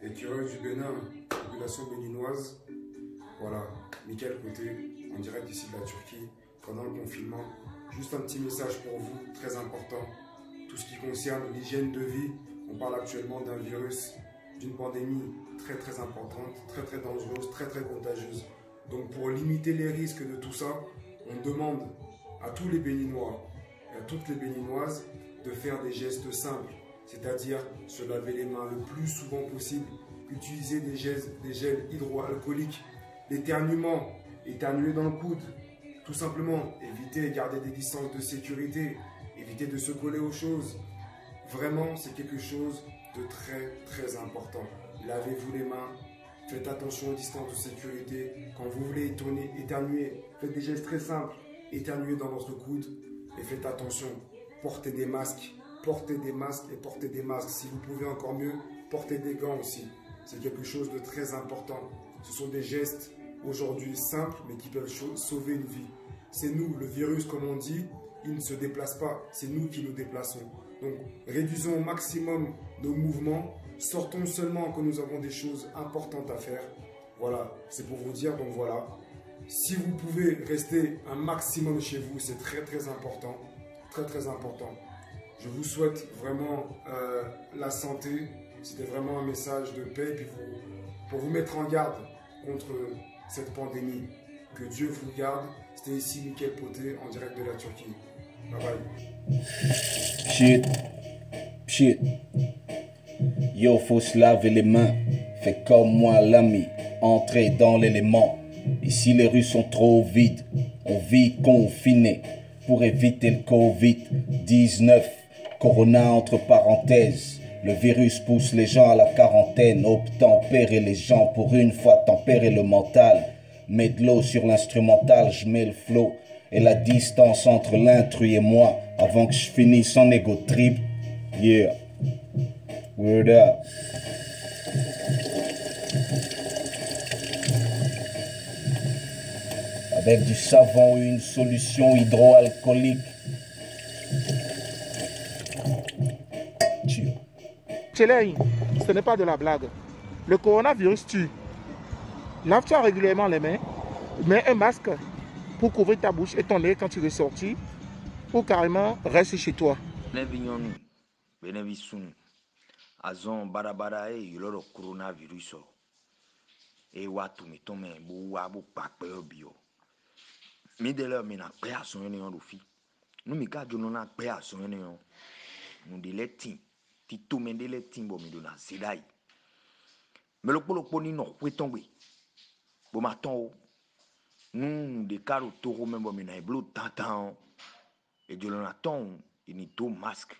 Écureuil du Bénin, population béninoise. Voilà, Mickaël Côté, en direct ici de la Turquie, pendant le confinement. Juste un petit message pour vous, très important. Tout ce qui concerne l'hygiène de vie, on parle actuellement d'un virus, d'une pandémie très importante, très dangereuse, très contagieuse. Donc pour limiter les risques de tout ça, on demande à tous les Béninois et à toutes les Béninoises de faire des gestes simples, c'est-à-dire se laver les mains le plus souvent possible, utiliser des gels hydroalcooliques, l'éternuement, éternuer dans le coude, tout simplement, éviter et garder des distances de sécurité, éviter de se coller aux choses. Vraiment, c'est quelque chose de très important. Lavez-vous les mains, faites attention aux distances de sécurité. Quand vous voulez éternuer, faites des gestes très simples. Éternuez dans votre coude et faites attention. Portez des masques, portez des masques et portez des masques. Si vous pouvez encore mieux, portez des gants aussi. C'est quelque chose de très important. Ce sont des gestes aujourd'hui simples mais qui peuvent sauver une vie. C'est nous, le virus comme on dit, il ne se déplace pas, c'est nous qui nous déplaçons. Donc réduisons au maximum nos mouvements, sortons seulement quand nous avons des choses importantes à faire. Voilà, c'est pour vous dire, donc voilà. Si vous pouvez rester un maximum chez vous, c'est très important, très important. Je vous souhaite vraiment la santé. C'était vraiment un message de paix puis pour vous mettre en garde contre cette pandémie. Que Dieu vous garde. C'était ici Mickaël Côté en direct de la Turquie. Bye bye. Shit. Yo, faut se laver les mains. Fais comme moi, l'ami. Entrez dans l'élément. Ici, les rues sont trop vides. On vit confiné pour éviter le Covid-19. Corona entre parenthèses. Le virus pousse les gens à la quarantaine. Obtempérer les gens pour une fois, tempérer le mental. Mets de l'eau sur l'instrumental, je mets le flow. Et la distance entre l'intrus et moi avant que je finisse en ego trip. Yeah. Word up. Avec du savon ou une solution hydroalcoolique. Tchelei, ce n'est pas de la blague. Le coronavirus tue. Lave-toi régulièrement les mains. Mets un masque pour couvrir ta bouche et ton nez quand tu es sorti. Ou carrément, reste chez toi. Azon barabara e yoloro coronavirus e watu mitome bu wabu pakpe obio mi de le mi na pe ason ni on rofi nu mi ka jono na pe ason ni on mu de le tin ti to me de le tin bo mi do na zedai me lo ni no kwetongwe bo ma ton o nu de karo toro me bo mi na blo tantan e jono na ton ni to masque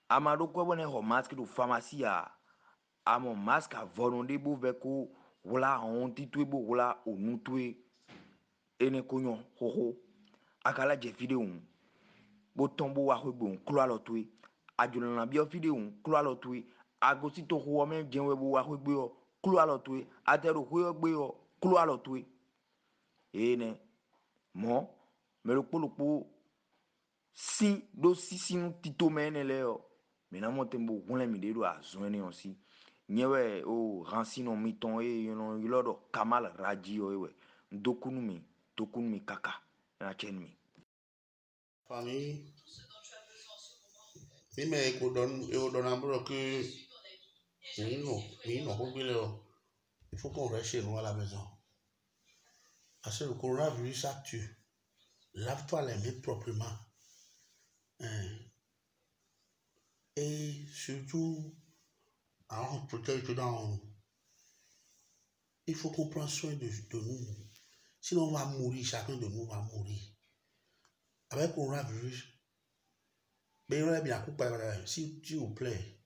amado kwa bone ho masque do pharmacie a mon masque a volonté bo veko wala honti tu bo wala onu tu ene konyo ho akala je video bo tombo wa ho bo klo alo tu ajono na bio video klo alo tu agosi to ho me jenwe bo wa ho gbe klo alo tu atero ho gbe klo alo tu ene mo me lo polo si do si nu tito mene le o me na mo tembo wala mi de do azone aussi nyewe o rancino miton e yono yilodo kamal radio ewe dokunumi kaka na chenmi famille mi me ko don ambro que il faut qu'on reste chez nous à la maison parce que le coronavirus ça tue. Lave-toi les mains proprement et surtout alors protège dans il faut qu'on prenne soin de nous. Sinon, on va mourir, chacun de nous va mourir. Avec le coronavirus, s'il vous plaît,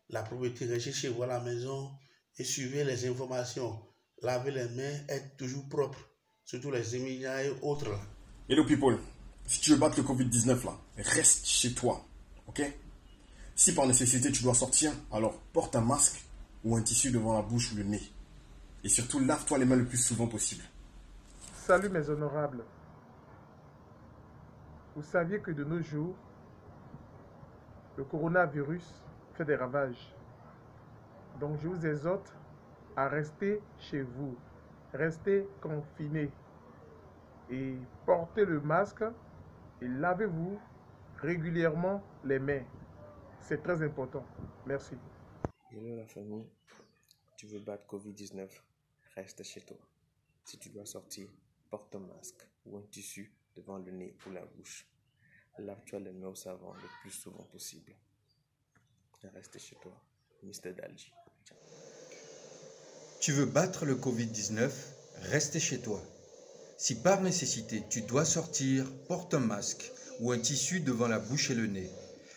la propriété, restez chez vous à la maison et suivez les informations. Lavez les mains, être toujours propre, surtout les immigrants et autres. Hello people, si tu veux battre le Covid-19 là, reste chez toi, ok? Si par nécessité tu dois sortir, alors porte un masque ou un tissu devant la bouche ou le nez. Et surtout, lave-toi les mains le plus souvent possible. Salut mes honorables. Vous saviez que de nos jours, le coronavirus fait des ravages. Donc je vous exhorte à rester chez vous, restez confinés et portez le masque et lavez-vous régulièrement les mains. C'est très important. Merci. Hello la famille, tu veux battre Covid-19, reste chez toi. Si tu dois sortir, porte un masque ou un tissu devant le nez ou la bouche. Lave-toi les mains au savon le plus souvent possible. Reste chez toi, Mr. Dalji. Ciao. Tu veux battre le Covid-19, reste chez toi. Si par nécessité tu dois sortir, porte un masque ou un tissu devant la bouche et le nez.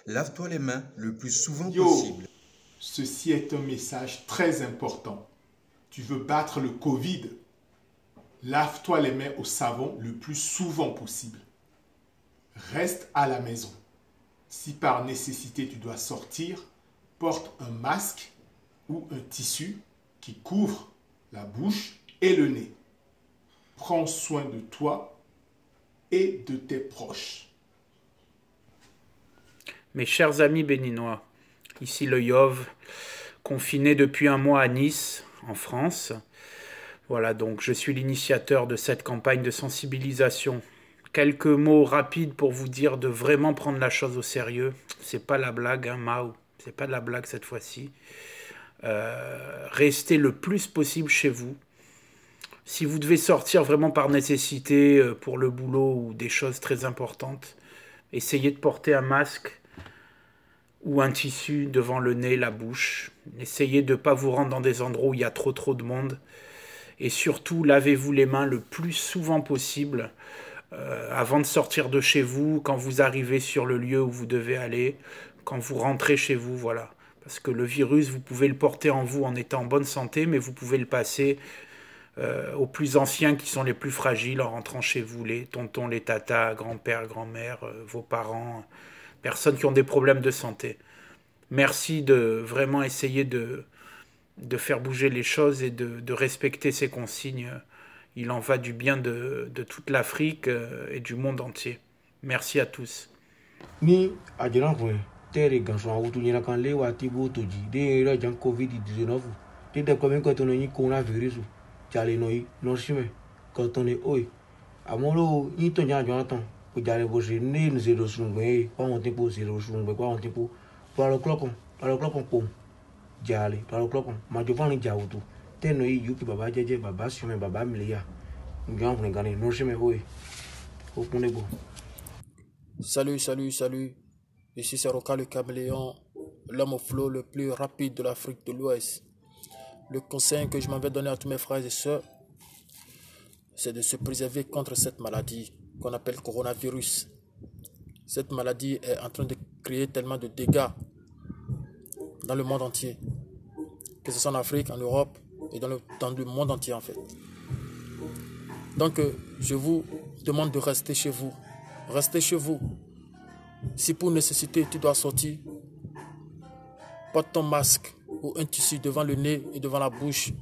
Lave-toi les mains le plus souvent possible. Ceci est un message très important. Tu veux battre le Covid, lave-toi les mains au savon le plus souvent possible. Reste à la maison. Si par nécessité tu dois sortir, porte un masque ou un tissu qui couvre la bouche et le nez. Prends soin de toi et de tes proches. Mes chers amis béninois, ici le Yov, confiné depuis un mois à Nice, en France. Voilà, donc je suis l'initiateur de cette campagne de sensibilisation. Quelques mots rapides pour vous dire de vraiment prendre la chose au sérieux. C'est pas la blague, hein, Mao. C'est pas de la blague cette fois-ci. Restez le plus possible chez vous. Si vous devez sortir vraiment par nécessité pour le boulot ou des choses très importantes, essayez de porter un masque ou un tissu devant le nez, la bouche. Essayez de ne pas vous rendre dans des endroits où il y a trop de monde. Et surtout, lavez-vous les mains le plus souvent possible avant de sortir de chez vous, quand vous arrivez sur le lieu où vous devez aller, quand vous rentrez chez vous, voilà. Parce que le virus, vous pouvez le porter en vous en étant en bonne santé, mais vous pouvez le passer aux plus anciens qui sont les plus fragiles en rentrant chez vous, les tontons, les tatas, grand-père, grand-mère, vos parents, personnes qui ont des problèmes de santé. Merci de vraiment essayer de faire bouger les choses et de respecter ces consignes. Il en va du bien de toute l'Afrique et du monde entier. Merci à tous. Ni ajiran fún tere ganso awutu nyina kan le wa ti bo toji de ra jan covid-19 de de ko mi ko to ni coronavirus jale no yi no sime ko to ni oi amolo yin to jan jan tan ko jale bo se ni zero sungbe pa won tipo zero sungbe pa won tipo pa lo clock pom jale pa lo clock ma jo fa ni jawutu te no yi yuki baba jeje baba sime baba milia ngan fun gane no sime oi o pune bo. Salut, ici c'est Roka le caméléon, l'homme au flot le plus rapide de l'Afrique de l'Ouest. Le conseil que je m'avais donné à tous mes frères et sœurs, c'est de se préserver contre cette maladie qu'on appelle coronavirus. Cette maladie est en train de créer tellement de dégâts dans le monde entier, que ce soit en Afrique, en Europe et dans le monde entier en fait. Donc je vous demande de rester chez vous. Restez chez vous. Si pour nécessité tu dois sortir, porte ton masque ou un tissu devant le nez et devant la bouche.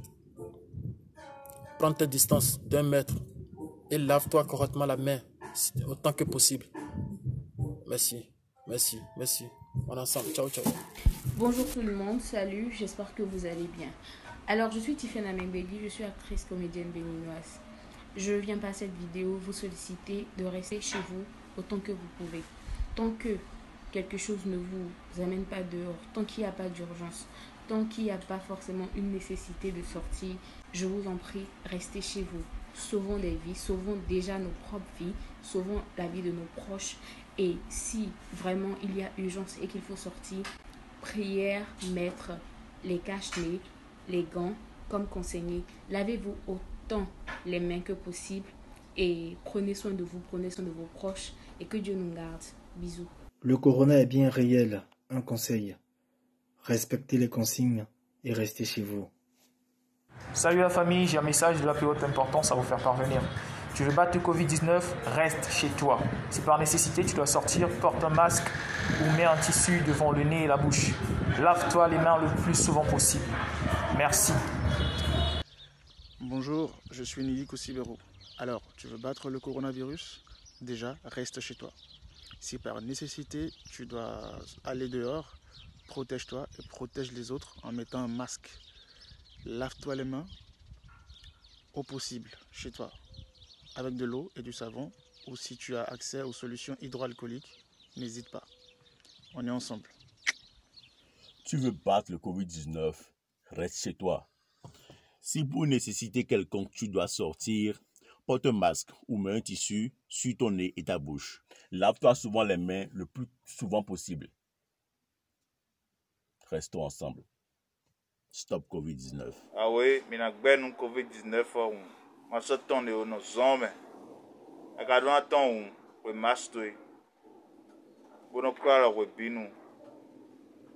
Prends tes distances d'1 mètre et lave-toi correctement la main autant que possible. Merci. On est ensemble. Ciao. Bonjour tout le monde, salut, j'espère que vous allez bien. Alors je suis Tifena Membeli, je suis actrice comédienne béninoise. Je viens par cette vidéo vous solliciter de rester chez vous autant que vous pouvez. Tant que quelque chose ne vous amène pas dehors, tant qu'il n'y a pas d'urgence, tant qu'il n'y a pas forcément une nécessité de sortir, je vous en prie, restez chez vous. Sauvons des vies, sauvons déjà nos propres vies, sauvons la vie de nos proches. Et si vraiment il y a urgence et qu'il faut sortir, prière, mettre les cache-nez, les gants, comme conseillé. Lavez-vous autant les mains que possible et prenez soin de vous, prenez soin de vos proches et que Dieu nous garde. Bisous. Le corona est bien réel. Un conseil. Respectez les consignes et restez chez vous. Salut la famille, j'ai un message de la plus haute importance à vous faire parvenir. Tu veux battre le Covid-19, reste chez toi. Si par nécessité tu dois sortir, porte un masque ou mets un tissu devant le nez et la bouche. Lave-toi les mains le plus souvent possible. Merci. Bonjour, je suis Nili Koussibero. Alors, tu veux battre le coronavirus? Déjà, reste chez toi. Si par nécessité tu dois aller dehors, protège-toi et protège les autres en mettant un masque. Lave-toi les mains au possible chez toi avec de l'eau et du savon, ou si tu as accès aux solutions hydroalcooliques, n'hésite pas. On est ensemble. Tu veux battre le Covid-19, reste chez toi. Si pour nécessité quelconque tu dois sortir, porte un masque ou mets un tissu sur ton nez et ta bouche. Lave-toi souvent les mains le plus souvent possible. Restons ensemble. Stop Covid-19. Ah oui, mais nous Covid-19 on se tourne nos hommes. Regardons un temps où le masque est. Bon, on croit le binu.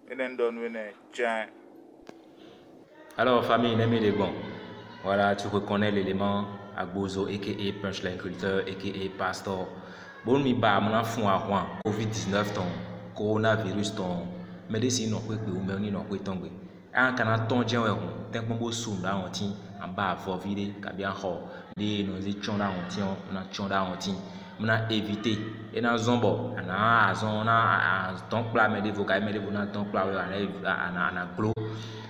Et then donne tiens. Alors famille, les bons. Voilà, tu reconnais l'élément Agbozo, a.k.a. Punchline Culture, a.k.a. Pastor. Bon, mi ba mon fond à Rouen, Covid-19 ton, coronavirus ton, médecine non quoi que ou même non quoi tomber. Un canard ton dien ouais, tant que mon beau soum là on tient, en bas fort vide, qu'à ho, des nos étions là on tient, on a tient là on tient. On a évité et dans zombo on a ton plat mais des vocales mais des voix ton plat on a glo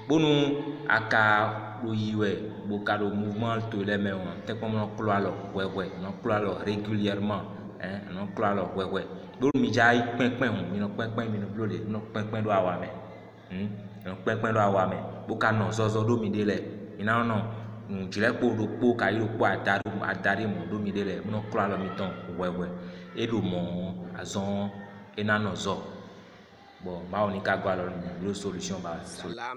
bon aka loyiwe bokado mouvement te les mais on te comme on cloit alors on cloit alors régulièrement hein on cloit alors bon mi jai pen mi no pen mi no blode no pen do awa me no pen do awa me bokano zozo do mi dele ina no jile po do po ka iro po adari mo do mi dele no cloit alors mi ton et do mon azon enano zo. Bon, solution.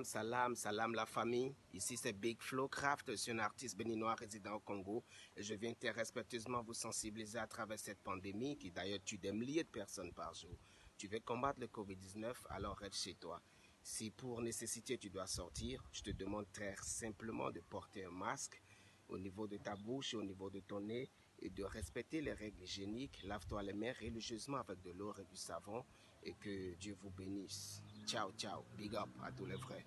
Salam la famille. Ici c'est Big Flo Craft, je suis un artiste béninois résident au Congo et je viens très respectueusement vous sensibiliser à travers cette pandémie qui d'ailleurs tue des milliers de personnes par jour. Tu veux combattre le Covid-19, alors reste chez toi. Si pour nécessité tu dois sortir, je te demande très simplement de porter un masque au niveau de ta bouche et au niveau de ton nez et de respecter les règles hygiéniques. Lave-toi les mains religieusement avec de l'eau et du savon. Et que Dieu vous bénisse. Ciao, ciao. Big up à tous les frères.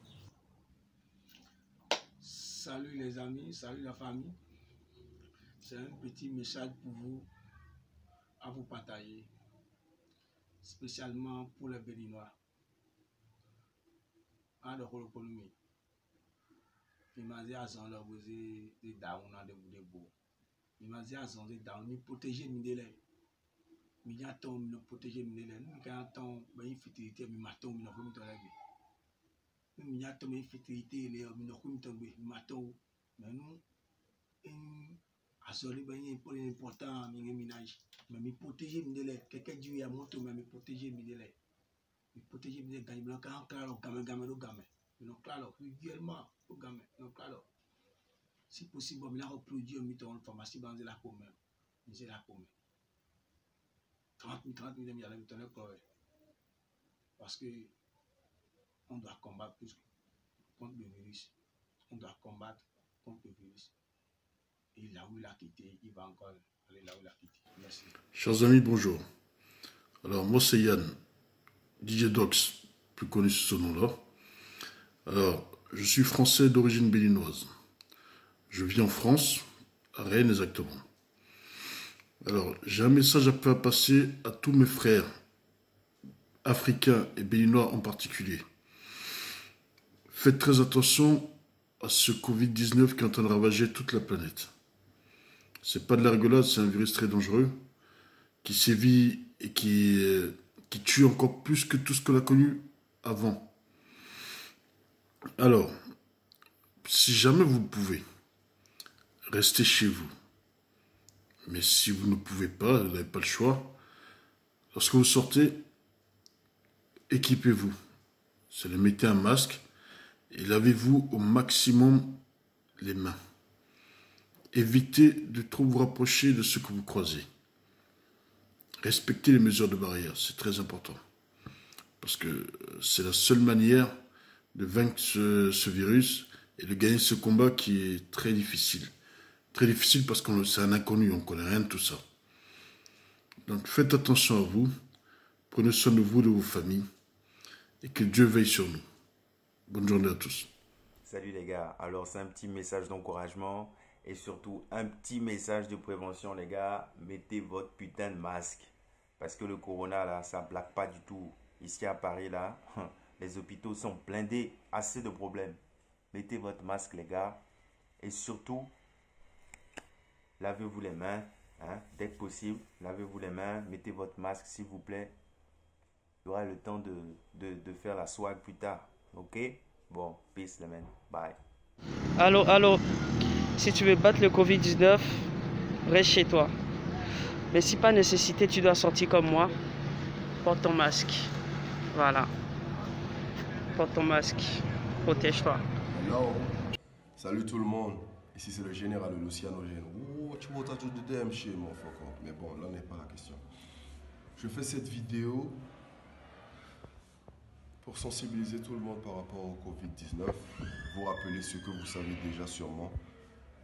Salut les amis, salut la famille. C'est un petit message pour vous, à vous partager, spécialement pour les Béninois. En de l'économie. Imagine à son là, vous êtes down, vous êtes beau. Imagine à son down, vous protégez les délais. Mi nya ton mi no protéger mi le ni kan ton ba infertilité mi maton mi no ko mi to la bi mi nya ton mi infertilité le mi no ko mi to bi maton mais nous asoli ba yin pour important mi ngi ménage mais mi protéger mi le quelqu'un dit à moto mais mi protéger mi le gagne blanc kan claro game do game mi no claro régulièrement do game no claro si possible mi la reproduire mi ton pharmacie dans la commune mi c'est la commune 30 000 parce que on doit combattre plus contre le virus. On doit combattre contre le virus. Et là où il a quitté, il va encore aller là où il a quitté. Merci. Chers amis, bonjour. Alors, moi, c'est Yann, DJ Dox, plus connu sous ce nom-là. Alors, je suis français d'origine béninoise. Je vis en France, à Rennes exactement. Alors, j'ai un message à faire passer à tous mes frères, africains et béninois en particulier. Faites très attention à ce Covid-19 qui est en train de ravager toute la planète. C'est pas de la rigolade, c'est un virus très dangereux qui sévit et qui tue encore plus que tout ce qu'on a connu avant. Alors, si jamais vous pouvez, restez chez vous. Mais si vous ne pouvez pas, vous n'avez pas le choix, lorsque vous sortez, équipez-vous. Mettez un masque et lavez-vous au maximum les mains. Évitez de trop vous rapprocher de ceux que vous croisez. Respectez les mesures de barrière, c'est très important. Parce que c'est la seule manière de vaincre ce virus et de gagner ce combat qui est très difficile. Très difficile parce que c'est un inconnu, on ne connaît rien de tout ça. Donc faites attention à vous, prenez soin de vous, de vos familles, et que Dieu veille sur nous. Bonne journée à tous. Salut les gars, alors c'est un petit message d'encouragement et surtout un petit message de prévention les gars. Mettez votre putain de masque, parce que le corona là, ça blague pas du tout. Ici à Paris là, Les hôpitaux sont blindés, assez de problèmes. Mettez votre masque, les gars. Et surtout, lavez-vous les mains. Hein, dès que possible, lavez-vous les mains. Mettez votre masque, s'il vous plaît. Il y aura le temps de faire la swag plus tard. Ok? Bon, peace, les men. Bye. Allô, si tu veux battre le Covid-19, reste chez toi. Mais si pas nécessité, tu dois sortir comme moi. Porte ton masque. Voilà. Porte ton masque. Protège-toi. Hello. Salut tout le monde. Ici c'est le général de l'Océanogène. Oh, tu vois, tout de damn shit, mon fucker. Mais bon, là n'est pas la question. Je fais cette vidéo pour sensibiliser tout le monde par rapport au Covid-19. Vous rappeler ce que vous savez déjà sûrement.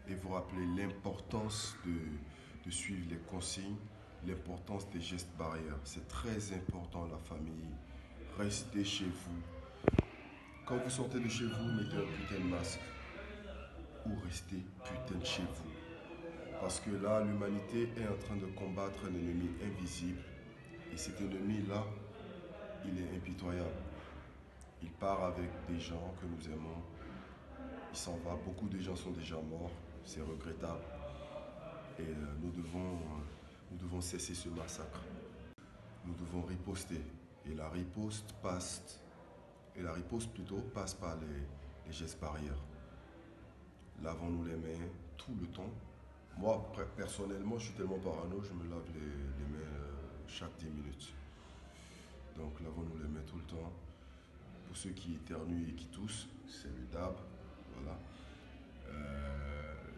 Et vous rappeler l'importance de suivre les consignes, l'importance des gestes barrières. C'est très important, la famille. Restez chez vous. Quand vous sortez de chez vous, mettez un putain de masque. Ou restez putain de chez vous. Parce que là, l'humanité est en train de combattre un ennemi invisible. Et cet ennemi-là, il est impitoyable. Il part avec des gens que nous aimons. Il s'en va. Beaucoup de gens sont déjà morts. C'est regrettable. Et nous devons cesser ce massacre. Nous devons riposter. Et la riposte passe par les gestes barrières. Lavons-nous les mains tout le temps. Moi, personnellement, je suis tellement parano, je me lave les mains chaque 10 minutes. Donc, lavons-nous les mains tout le temps. Pour ceux qui éternuent et qui toussent, c'est le DAB. Voilà.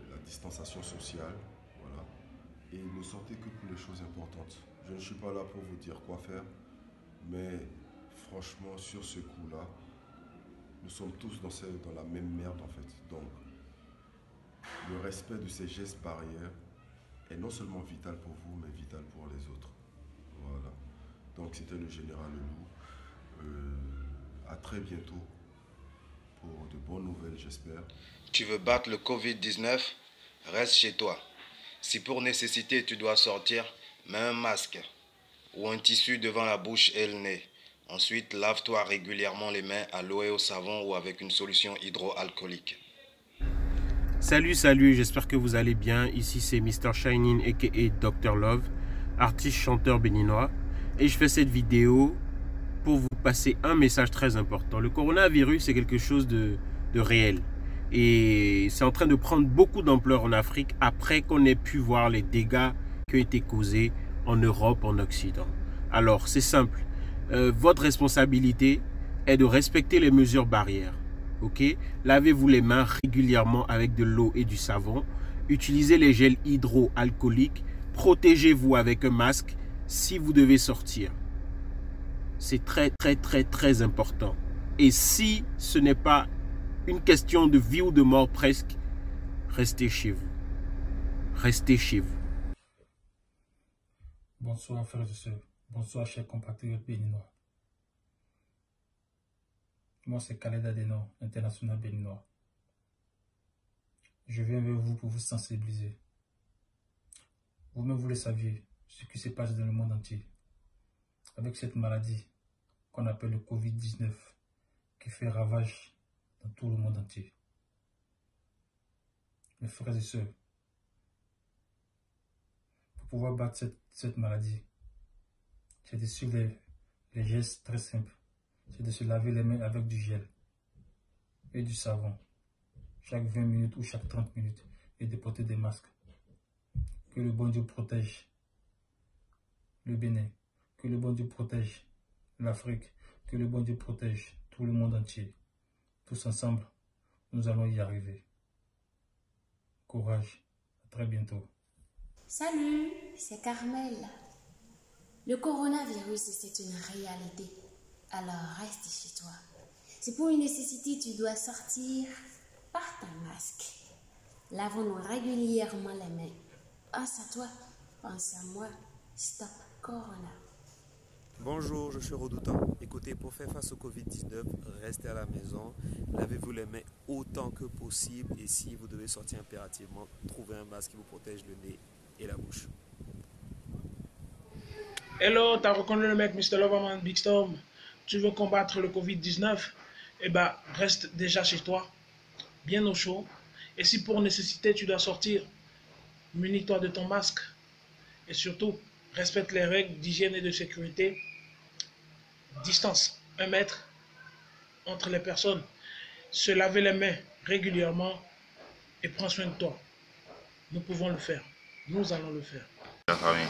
La distanciation sociale. Voilà. Et ne sortez que pour les choses importantes. Je ne suis pas là pour vous dire quoi faire, mais franchement, sur ce coup-là, nous sommes tous dans la même merde en fait. Donc, le respect de ces gestes barrières est non seulement vital pour vous, mais vital pour les autres. Voilà. Donc, c'était le général Leloup. À très bientôt pour de bonnes nouvelles, j'espère. Tu veux battre le Covid-19? Reste chez toi. Si pour nécessité tu dois sortir, mets un masque ou un tissu devant la bouche et le nez. Ensuite, lave-toi régulièrement les mains à l'eau et au savon ou avec une solution hydroalcoolique. Salut, j'espère que vous allez bien. Ici c'est Mr. Shining aka Dr Love, artiste chanteur béninois. Et je fais cette vidéo pour vous passer un message très important. Le coronavirus c'est quelque chose de réel. Et c'est en train de prendre beaucoup d'ampleur en Afrique après qu'on ait pu voir les dégâts qui ont été causés en Europe, en Occident. Alors c'est simple. Votre responsabilité est de respecter les mesures barrières. Ok? Lavez-vous les mains régulièrement avec de l'eau et du savon. Utilisez les gels hydroalcooliques. Protégez-vous avec un masque si vous devez sortir. C'est très important. Et si ce n'est pas une question de vie ou de mort presque, restez chez vous. Restez chez vous. Bonsoir frères et sœurs. Bonsoir chers compatriotes béninois. Moi c'est Khaled Adeno, international béninois. Je viens vers vous pour vous sensibiliser. Vous-même vous le saviez, ce qui se passe dans le monde entier. Avec cette maladie qu'on appelle le Covid-19 qui fait ravage dans tout le monde entier. Mes frères et sœurs, pour pouvoir battre cette maladie, c'est de suivre les gestes très simples. C'est de se laver les mains avec du gel et du savon chaque 20 minutes ou chaque 30 minutes et de porter des masques. Que le bon Dieu protège le Bénin, que le bon Dieu protège l'Afrique, que le bon Dieu protège tout le monde entier. Tous ensemble, nous allons y arriver. Courage, à très bientôt. Salut, c'est Carmel. Le coronavirus, c'est une réalité. Alors reste chez toi. Si pour une nécessité tu dois sortir, porte un masque. Lavons-nous régulièrement les mains. Pense à toi, pense à moi. Stop Corona. Bonjour, je suis Redoutant. Écoutez, pour faire face au Covid-19, restez à la maison, lavez-vous les mains autant que possible et si vous devez sortir impérativement, trouvez un masque qui vous protège le nez et la bouche. Hello, t'as reconnu le mec Mr. Loverman, Big Storm. tu veux combattre le Covid-19, eh ben, reste déjà chez toi, bien au chaud. Et si pour nécessité, tu dois sortir, munis-toi de ton masque. Et surtout, respecte les règles d'hygiène et de sécurité. Distance, 1 mètre entre les personnes. Se laver les mains régulièrement et prends soin de toi. Nous pouvons le faire. Nous allons le faire. La famille,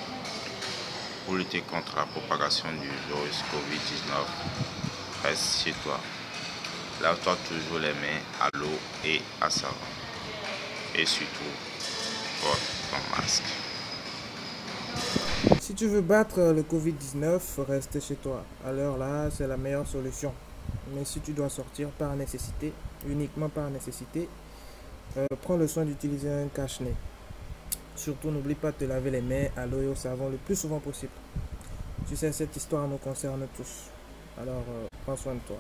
pour lutter contre la propagation du virus Covid-19, reste chez toi. Lave-toi toujours les mains à l'eau et à savon. Et surtout, porte ton masque. Si tu veux battre le Covid-19, reste chez toi. Alors là, c'est la meilleure solution. Mais si tu dois sortir par nécessité, uniquement par nécessité, prends le soin d'utiliser un cache-nez. Surtout, n'oublie pas de te laver les mains à l'eau et au savon le plus souvent possible. Tu sais, cette histoire nous concerne tous. Alors, prends soin de toi.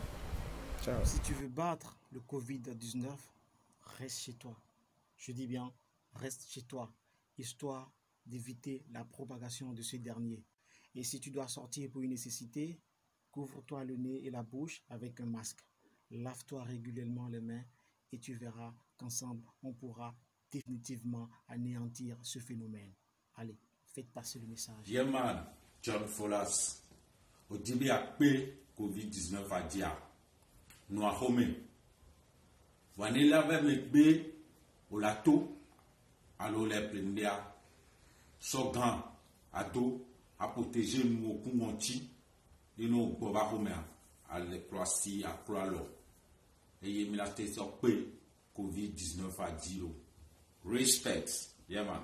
Ciao. Si tu veux battre le Covid-19, reste chez toi. Je dis bien, reste chez toi, histoire d'éviter la propagation de ce dernier. Et si tu dois sortir pour une nécessité, couvre-toi le nez et la bouche avec un masque. Lave-toi régulièrement les mains et tu verras qu'ensemble, on pourra définitivement anéantir ce phénomène. Allez, faites passer le message. Yeah man, John Folas. Au début, après Covid-19 à dia. Nous a homé. Vanilla avec mes bé au lato. Alors les plendia. So grand. À dos. À protéger nous au Kungonti. Et nous au homé. À l'écloisi, à Croalo. Et il y a mis la tête sur Covid-19 à dire. Respect. Yeah man.